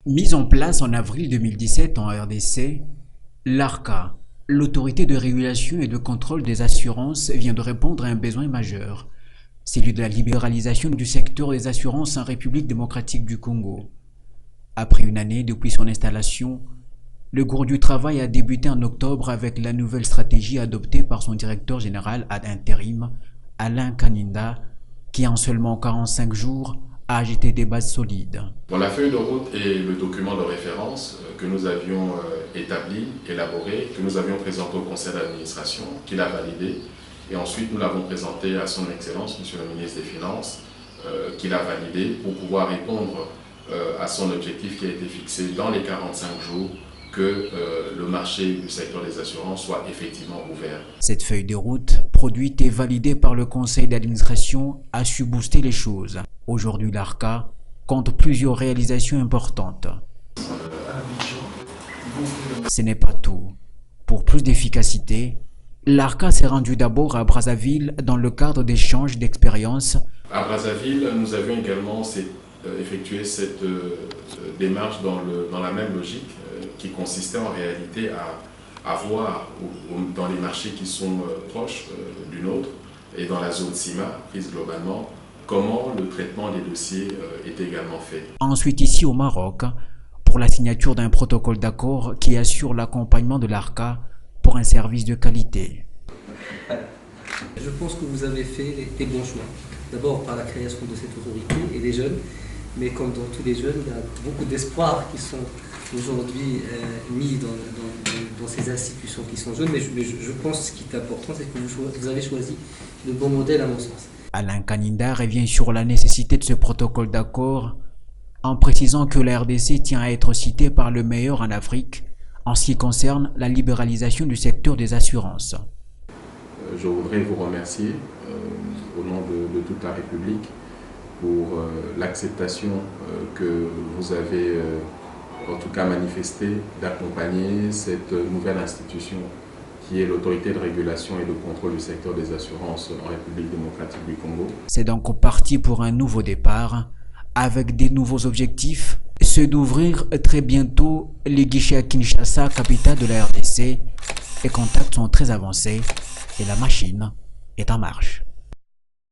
Mise en place en avril 2017 en RDC, l'ARCA, l'autorité de régulation et de contrôle des assurances, vient de répondre à un besoin majeur, celui de la libéralisation du secteur des assurances en République démocratique du Congo. Après une année depuis son installation, le groupe du travail a débuté en octobre avec la nouvelle stratégie adoptée par son directeur général ad intérim, Alain Kaninda, qui en seulement 45 jours a agité des bases solides. Bon, la feuille de route est le document de référence que nous avions établi, élaboré, que nous avions présenté au conseil d'administration, qu'il a validé. Et ensuite, nous l'avons présenté à son Excellence, Monsieur le ministre des Finances, qu'il a validé pour pouvoir répondre à son objectif qui a été fixé dans les 45 jours que le marché du secteur des assurances soit effectivement ouvert. Cette feuille de route, produite et validée par le conseil d'administration, a su booster les choses. Aujourd'hui, l'ARCA compte plusieurs réalisations importantes. Ce n'est pas tout. Pour plus d'efficacité, l'ARCA s'est rendu d'abord à Brazzaville dans le cadre d'échanges d'expériences. À Brazzaville, nous avions également effectué cette démarche dans la même logique qui consistait en réalité à voir dans les marchés qui sont proches du nôtre et dans la zone CIMA, prise globalement, comment le traitement des dossiers est également fait. Ensuite, ici au Maroc, pour la signature d'un protocole d'accord qui assure l'accompagnement de l'ARCA pour un service de qualité. Je pense que vous avez fait les bons choix. D'abord par la création de cette autorité et les jeunes, mais comme dans tous les jeunes, il y a beaucoup d'espoirs qui sont aujourd'hui mis dans ces institutions qui sont jeunes, mais je pense que ce qui est important, c'est que vous avez choisi le bon modèle à mon sens. Alain Kaninda revient sur la nécessité de ce protocole d'accord en précisant que la RDC tient à être citée par le meilleur en Afrique en ce qui concerne la libéralisation du secteur des assurances. Je voudrais vous remercier au nom de toute la République pour l'acceptation que vous avez en tout cas manifestée d'accompagner cette nouvelle institution qui est l'autorité de régulation et de contrôle du secteur des assurances en République démocratique du Congo. C'est donc parti pour un nouveau départ, avec des nouveaux objectifs, ceux d'ouvrir très bientôt les guichets à Kinshasa, capitale de la RDC. Les contacts sont très avancés et la machine est en marche.